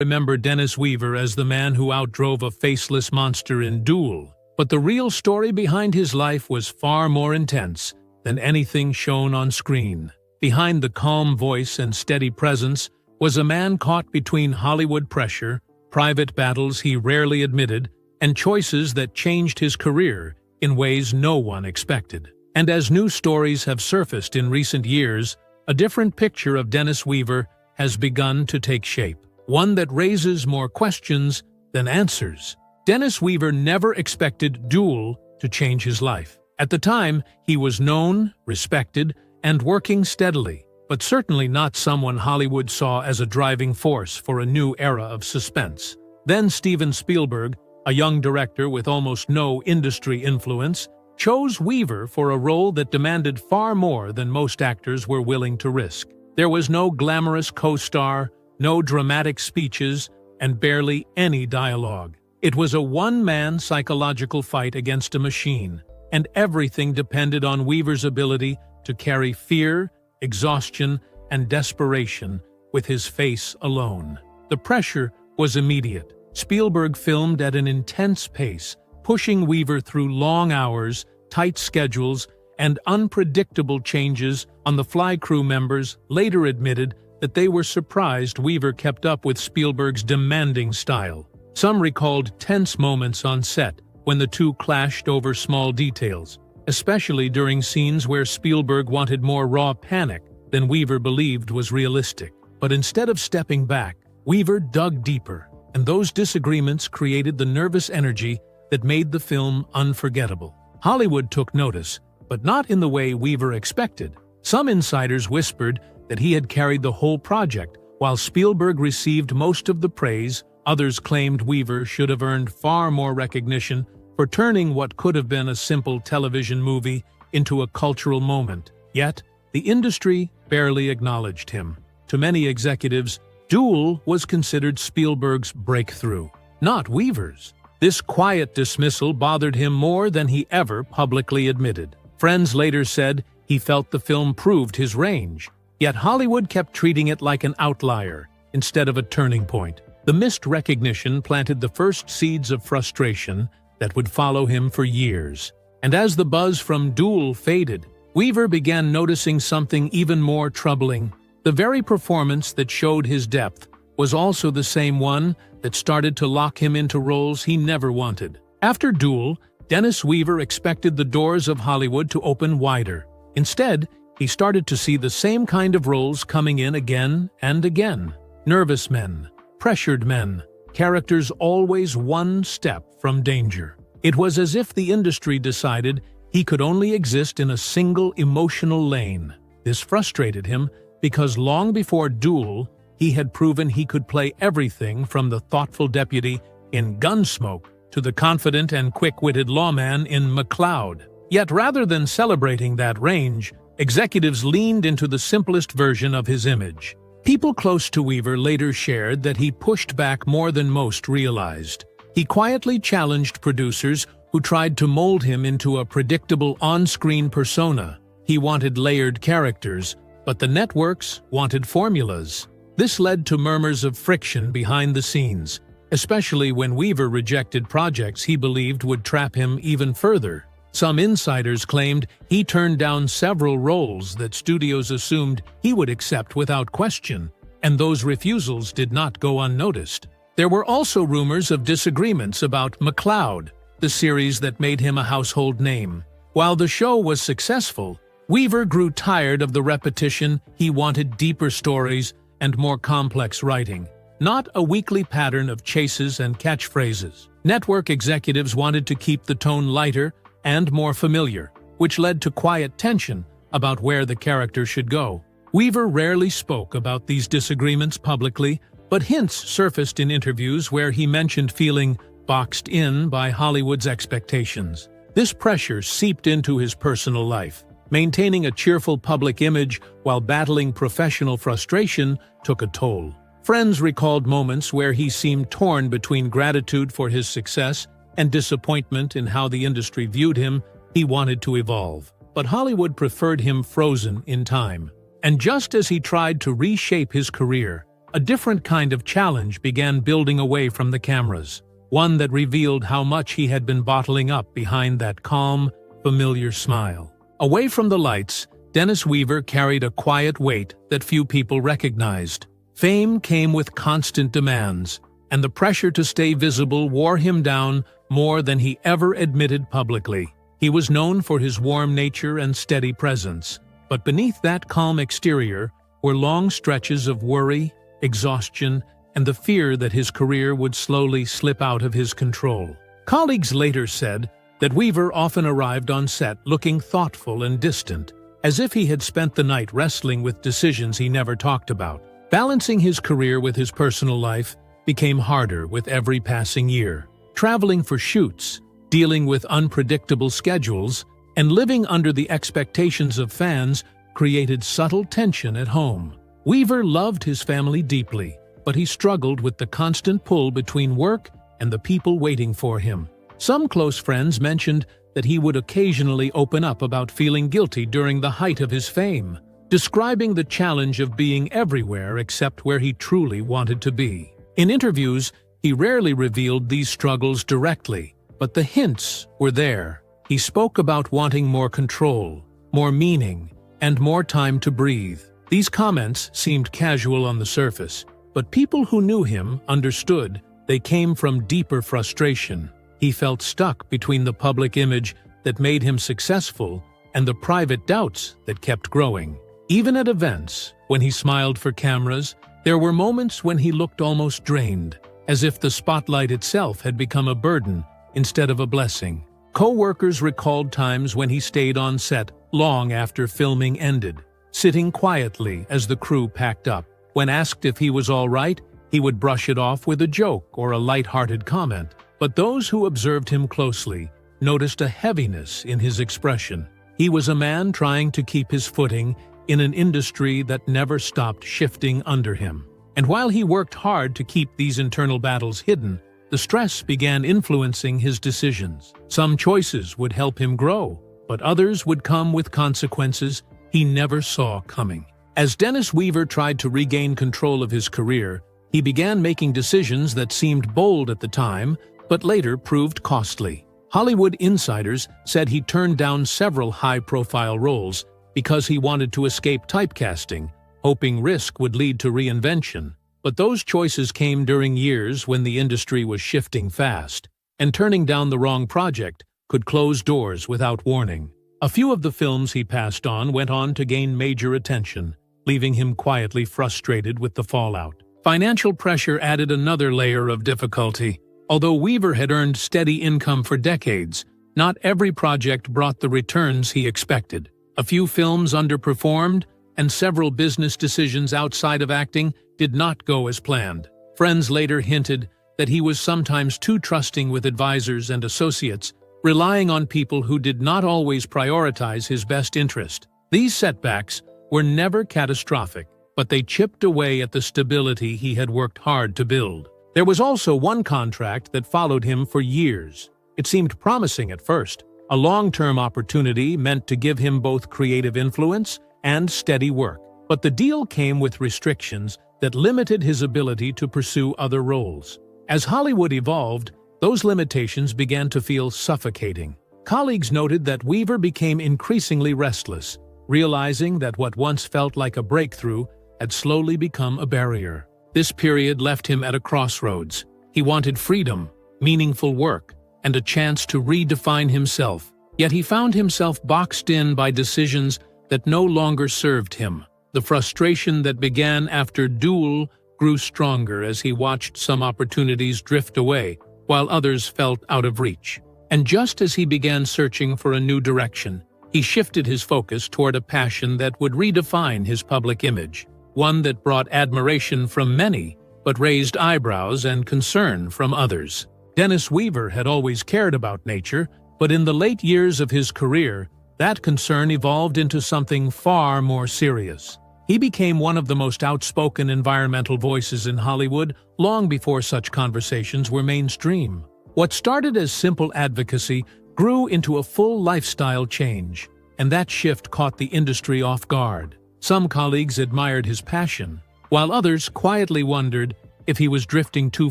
Remember Dennis Weaver as the man who outdrove a faceless monster in Duel. But the real story behind his life was far more intense than anything shown on screen. Behind the calm voice and steady presence was a man caught between Hollywood pressure, private battles he rarely admitted, and choices that changed his career in ways no one expected. And as new stories have surfaced in recent years, a different picture of Dennis Weaver has begun to take shape, one that raises more questions than answers. Dennis Weaver never expected Duel to change his life. At the time, he was known, respected, and working steadily, but certainly not someone Hollywood saw as a driving force for a new era of suspense. Then Steven Spielberg, a young director with almost no industry influence, chose Weaver for a role that demanded far more than most actors were willing to risk. There was no glamorous co-star, no dramatic speeches, and barely any dialogue. It was a one-man psychological fight against a machine, and everything depended on Weaver's ability to carry fear, exhaustion, and desperation with his face alone. The pressure was immediate. Spielberg filmed at an intense pace, pushing Weaver through long hours, tight schedules, and unpredictable changes. On the fly crew members later admitted that they were surprised Weaver kept up with Spielberg's demanding style. Some recalled tense moments on set when the two clashed over small details, especially during scenes where Spielberg wanted more raw panic than Weaver believed was realistic. But instead of stepping back, Weaver dug deeper, and those disagreements created the nervous energy that made the film unforgettable. Hollywood took notice, but not in the way Weaver expected. Some insiders whispered that he had carried the whole project, while Spielberg received most of the praise. Others claimed Weaver should have earned far more recognition for turning what could have been a simple television movie into a cultural moment. Yet, the industry barely acknowledged him. To many executives, Duel was considered Spielberg's breakthrough, not Weaver's. This quiet dismissal bothered him more than he ever publicly admitted. Friends later said he felt the film proved his range, yet Hollywood kept treating it like an outlier instead of a turning point. The missed recognition planted the first seeds of frustration that would follow him for years. And as the buzz from Duel faded, Weaver began noticing something even more troubling. The very performance that showed his depth was also the same one that started to lock him into roles he never wanted. After Duel, Dennis Weaver expected the doors of Hollywood to open wider. Instead, he started to see the same kind of roles coming in again and again. Nervous men, pressured men, characters always one step from danger. It was as if the industry decided he could only exist in a single emotional lane. This frustrated him because long before Duel, he had proven he could play everything from the thoughtful deputy in Gunsmoke to the confident and quick-witted lawman in McCloud. Yet rather than celebrating that range, executives leaned into the simplest version of his image. People close to Weaver later shared that he pushed back more than most realized. He quietly challenged producers who tried to mold him into a predictable on-screen persona. He wanted layered characters, but the networks wanted formulas. This led to murmurs of friction behind the scenes, especially when Weaver rejected projects he believed would trap him even further. Some insiders claimed he turned down several roles that studios assumed he would accept without question, and those refusals did not go unnoticed. There were also rumors of disagreements about McCloud, the series that made him a household name. While the show was successful, Weaver grew tired of the repetition. He wanted deeper stories and more complex writing, not a weekly pattern of chases and catchphrases. Network executives wanted to keep the tone lighter and more familiar, which led to quiet tension about where the character should go. Weaver rarely spoke about these disagreements publicly, but hints surfaced in interviews where he mentioned feeling boxed in by Hollywood's expectations. This pressure seeped into his personal life. Maintaining a cheerful public image while battling professional frustration took a toll. Friends recalled moments where he seemed torn between gratitude for his success and disappointment in how the industry viewed him. He wanted to evolve, but Hollywood preferred him frozen in time. And just as he tried to reshape his career, a different kind of challenge began building away from the cameras, one that revealed how much he had been bottling up behind that calm, familiar smile. Away from the lights, Dennis Weaver carried a quiet weight that few people recognized. Fame came with constant demands, and the pressure to stay visible wore him down more than he ever admitted publicly. He was known for his warm nature and steady presence, but beneath that calm exterior were long stretches of worry, exhaustion, and the fear that his career would slowly slip out of his control. Colleagues later said that Weaver often arrived on set looking thoughtful and distant, as if he had spent the night wrestling with decisions he never talked about. Balancing his career with his personal life became harder with every passing year. Traveling for shoots, dealing with unpredictable schedules, and living under the expectations of fans created subtle tension at home. Weaver loved his family deeply, but he struggled with the constant pull between work and the people waiting for him. Some close friends mentioned that he would occasionally open up about feeling guilty during the height of his fame, describing the challenge of being everywhere except where he truly wanted to be. In interviews, he rarely revealed these struggles directly, but the hints were there. He spoke about wanting more control, more meaning, and more time to breathe. These comments seemed casual on the surface, but people who knew him understood they came from deeper frustration. He felt stuck between the public image that made him successful and the private doubts that kept growing. Even at events, when he smiled for cameras, there were moments when he looked almost drained, as if the spotlight itself had become a burden instead of a blessing. Co-workers recalled times when he stayed on set long after filming ended, sitting quietly as the crew packed up. When asked if he was all right, he would brush it off with a joke or a light-hearted comment. But those who observed him closely noticed a heaviness in his expression. He was a man trying to keep his footing in an industry that never stopped shifting under him. And while he worked hard to keep these internal battles hidden, the stress began influencing his decisions. Some choices would help him grow, but others would come with consequences he never saw coming. As Dennis Weaver tried to regain control of his career, he began making decisions that seemed bold at the time, but later proved costly. Hollywood insiders said he turned down several high-profile roles because he wanted to escape typecasting, hoping risk would lead to reinvention. But those choices came during years when the industry was shifting fast, and turning down the wrong project could close doors without warning. A few of the films he passed on went on to gain major attention, leaving him quietly frustrated with the fallout. Financial pressure added another layer of difficulty. Although Weaver had earned steady income for decades, not every project brought the returns he expected. A few films underperformed, and several business decisions outside of acting did not go as planned. Friends later hinted that he was sometimes too trusting with advisors and associates, relying on people who did not always prioritize his best interest. These setbacks were never catastrophic, but they chipped away at the stability he had worked hard to build. There was also one contract that followed him for years. It seemed promising at first, a long-term opportunity meant to give him both creative influence and steady work. But the deal came with restrictions that limited his ability to pursue other roles. As Hollywood evolved, those limitations began to feel suffocating. Colleagues noted that Weaver became increasingly restless, realizing that what once felt like a breakthrough had slowly become a barrier. This period left him at a crossroads. He wanted freedom, meaningful work, and a chance to redefine himself. Yet he found himself boxed in by decisions that no longer served him. The frustration that began after Duel grew stronger as he watched some opportunities drift away, while others felt out of reach. And just as he began searching for a new direction, he shifted his focus toward a passion that would redefine his public image, one that brought admiration from many, but raised eyebrows and concern from others. Dennis Weaver had always cared about nature, but in the late years of his career, that concern evolved into something far more serious. He became one of the most outspoken environmental voices in Hollywood long before such conversations were mainstream. What started as simple advocacy grew into a full lifestyle change, and that shift caught the industry off guard. Some colleagues admired his passion, while others quietly wondered if he was drifting too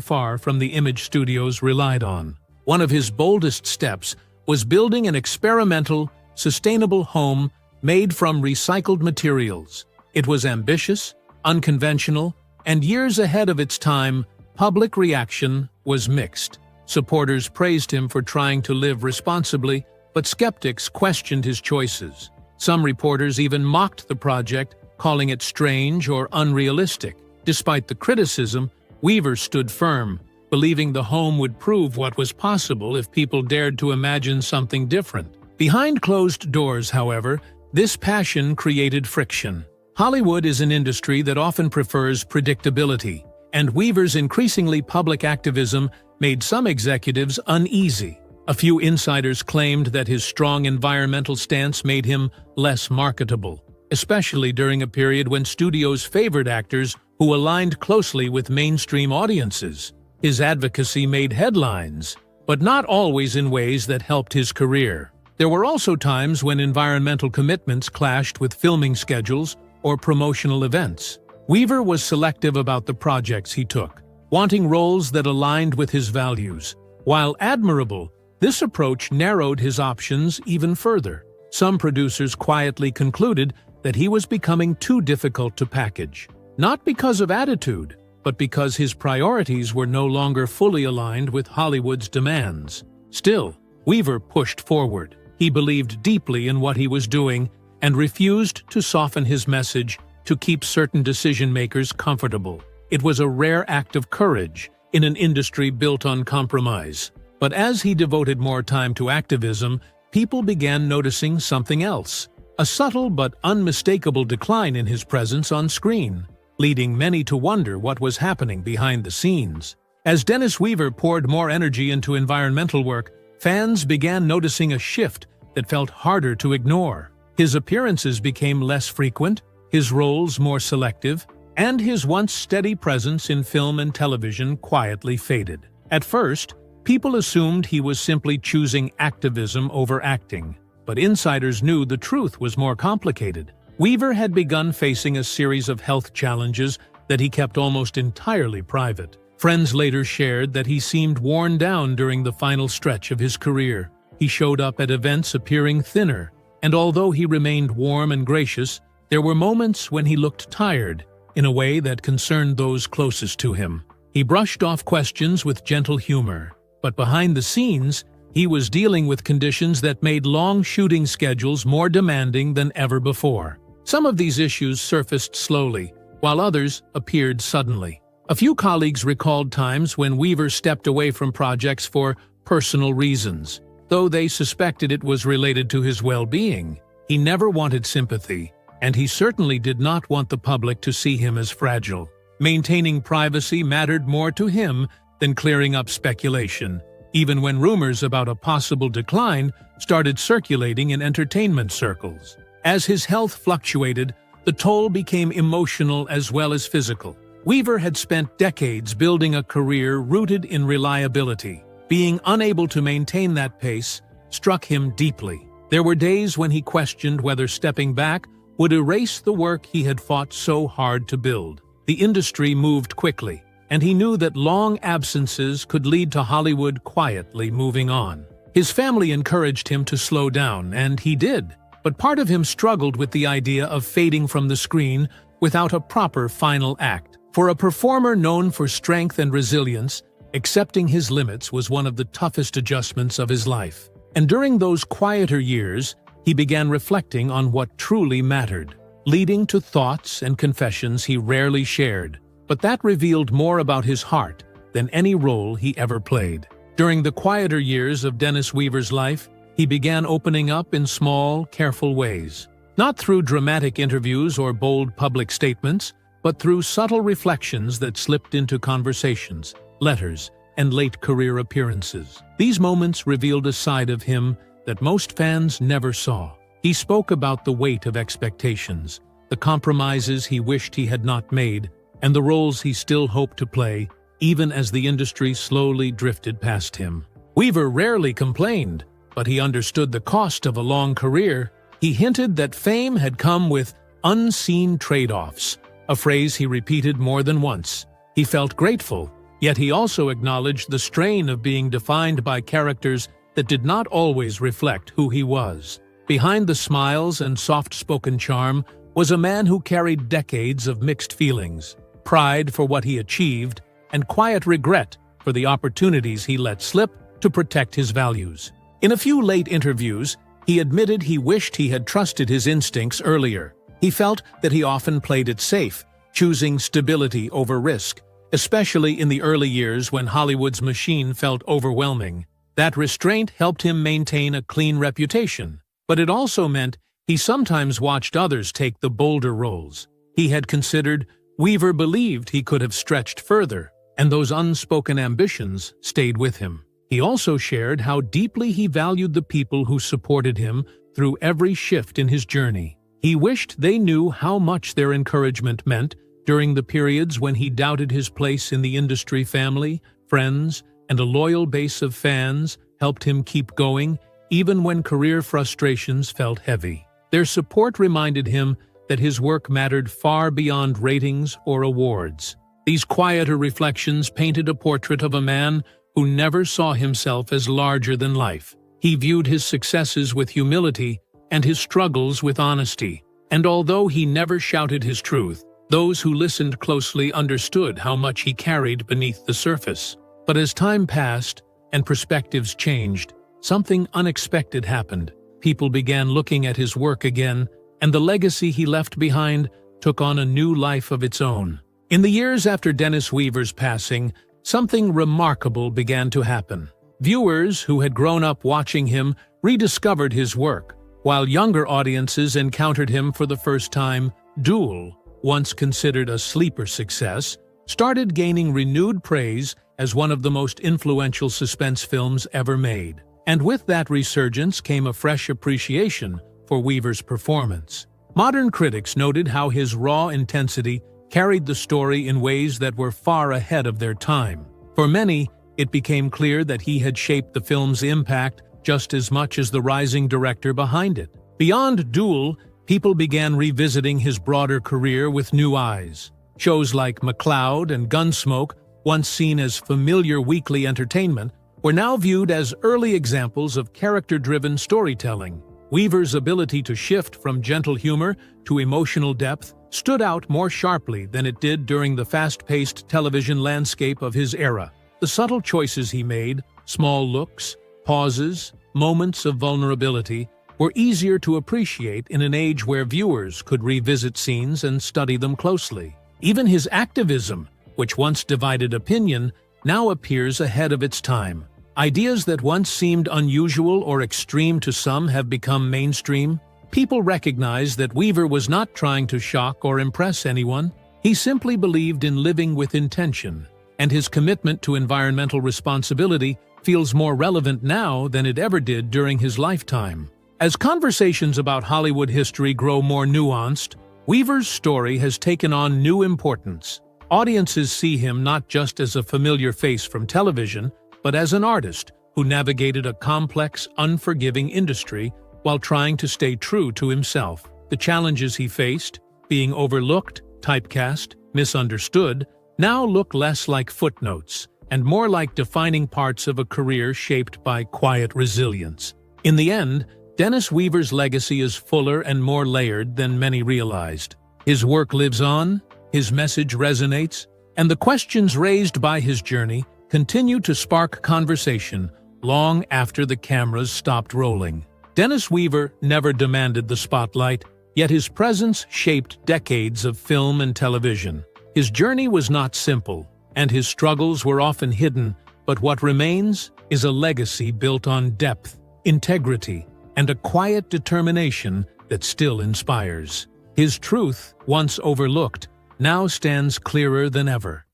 far from the image studios relied on. One of his boldest steps was building an experimental, sustainable home made from recycled materials. It was ambitious, unconventional, and years ahead of its time. Public reaction was mixed. Supporters praised him for trying to live responsibly, but skeptics questioned his choices. Some reporters even mocked the project, calling it strange or unrealistic. Despite the criticism, Weaver stood firm, believing the home would prove what was possible if people dared to imagine something different. Behind closed doors, however, this passion created friction. Hollywood is an industry that often prefers predictability, and Weaver's increasingly public activism made some executives uneasy. A few insiders claimed that his strong environmental stance made him less marketable, especially during a period when studios favored actors who aligned closely with mainstream audiences. His advocacy made headlines, but not always in ways that helped his career. There were also times when environmental commitments clashed with filming schedules or promotional events. Weaver was selective about the projects he took, wanting roles that aligned with his values. While admirable, this approach narrowed his options even further. Some producers quietly concluded that he was becoming too difficult to package, not because of attitude, but because his priorities were no longer fully aligned with Hollywood's demands. Still, Weaver pushed forward. He believed deeply in what he was doing and refused to soften his message to keep certain decision-makers comfortable. It was a rare act of courage in an industry built on compromise. But as he devoted more time to activism, people began noticing something else: a subtle but unmistakable decline in his presence on screen, leading many to wonder what was happening behind the scenes. As Dennis Weaver poured more energy into environmental work, fans began noticing a shift that felt harder to ignore. His appearances became less frequent, his roles more selective, and his once steady presence in film and television quietly faded. At first, people assumed he was simply choosing activism over acting, but insiders knew the truth was more complicated. Weaver had begun facing a series of health challenges that he kept almost entirely private. Friends later shared that he seemed worn down during the final stretch of his career. He showed up at events appearing thinner, and although he remained warm and gracious, there were moments when he looked tired, in a way that concerned those closest to him. He brushed off questions with gentle humor, but behind the scenes, he was dealing with conditions that made long shooting schedules more demanding than ever before. Some of these issues surfaced slowly, while others appeared suddenly. A few colleagues recalled times when Weaver stepped away from projects for personal reasons. Though they suspected it was related to his well-being, he never wanted sympathy, and he certainly did not want the public to see him as fragile. Maintaining privacy mattered more to him than clearing up speculation, even when rumors about a possible decline started circulating in entertainment circles. As his health fluctuated, the toll became emotional as well as physical. Weaver had spent decades building a career rooted in reliability. Being unable to maintain that pace struck him deeply. There were days when he questioned whether stepping back would erase the work he had fought so hard to build. The industry moved quickly, and he knew that long absences could lead to Hollywood quietly moving on. His family encouraged him to slow down, and he did, but part of him struggled with the idea of fading from the screen without a proper final act. For a performer known for strength and resilience, accepting his limits was one of the toughest adjustments of his life. And during those quieter years, he began reflecting on what truly mattered, leading to thoughts and confessions he rarely shared. But that revealed more about his heart than any role he ever played. During the quieter years of Dennis Weaver's life, he began opening up in small, careful ways. Not through dramatic interviews or bold public statements, but through subtle reflections that slipped into conversations, letters, and late career appearances. These moments revealed a side of him that most fans never saw. He spoke about the weight of expectations, the compromises he wished he had not made, and the roles he still hoped to play, even as the industry slowly drifted past him. Weaver rarely complained, but he understood the cost of a long career. He hinted that fame had come with unseen trade-offs, a phrase he repeated more than once. He felt grateful, yet he also acknowledged the strain of being defined by characters that did not always reflect who he was. Behind the smiles and soft-spoken charm was a man who carried decades of mixed feelings, pride for what he achieved, and quiet regret for the opportunities he let slip to protect his values. In a few late interviews, he admitted he wished he had trusted his instincts earlier. He felt that he often played it safe, choosing stability over risk, especially in the early years when Hollywood's machine felt overwhelming. That restraint helped him maintain a clean reputation, but it also meant he sometimes watched others take the bolder roles. He had considered, Weaver believed he could have stretched further, and those unspoken ambitions stayed with him. He also shared how deeply he valued the people who supported him through every shift in his journey. He wished they knew how much their encouragement meant during the periods when he doubted his place in the industry. Family, friends, and a loyal base of fans helped him keep going, even when career frustrations felt heavy. Their support reminded him that his work mattered far beyond ratings or awards. These quieter reflections painted a portrait of a man who never saw himself as larger than life. He viewed his successes with humility and his struggles with honesty. And although he never shouted his truth, those who listened closely understood how much he carried beneath the surface. But as time passed and perspectives changed, something unexpected happened. People began looking at his work again, and the legacy he left behind took on a new life of its own. In the years after Dennis Weaver's passing, something remarkable began to happen. Viewers who had grown up watching him rediscovered his work, while younger audiences encountered him for the first time. Duel, once considered a sleeper success, started gaining renewed praise as one of the most influential suspense films ever made. And with that resurgence came a fresh appreciation for Weaver's performance. Modern critics noted how his raw intensity carried the story in ways that were far ahead of their time. For many, it became clear that he had shaped the film's impact just as much as the rising director behind it. Beyond Duel, people began revisiting his broader career with new eyes. Shows like McCloud and Gunsmoke, once seen as familiar weekly entertainment, were now viewed as early examples of character-driven storytelling. Weaver's ability to shift from gentle humor to emotional depth stood out more sharply than it did during the fast-paced television landscape of his era. The subtle choices he made, small looks, pauses, moments of vulnerability, were easier to appreciate in an age where viewers could revisit scenes and study them closely. Even his activism, which once divided opinion, now appears ahead of its time. Ideas that once seemed unusual or extreme to some have become mainstream. People recognize that Weaver was not trying to shock or impress anyone. He simply believed in living with intention, and his commitment to environmental responsibility feels more relevant now than it ever did during his lifetime. As conversations about Hollywood history grow more nuanced, Weaver's story has taken on new importance. Audiences see him not just as a familiar face from television, but as an artist who navigated a complex, unforgiving industry while trying to stay true to himself. The challenges he faced, being overlooked, typecast, misunderstood, now look less like footnotes and more like defining parts of a career shaped by quiet resilience. In the end, Dennis Weaver's legacy is fuller and more layered than many realized. His work lives on, his message resonates, and the questions raised by his journey continue to spark conversation long after the cameras stopped rolling. Dennis Weaver never demanded the spotlight, yet his presence shaped decades of film and television. His journey was not simple, and his struggles were often hidden, but what remains is a legacy built on depth, integrity, and a quiet determination that still inspires. His truth, once overlooked, now stands clearer than ever.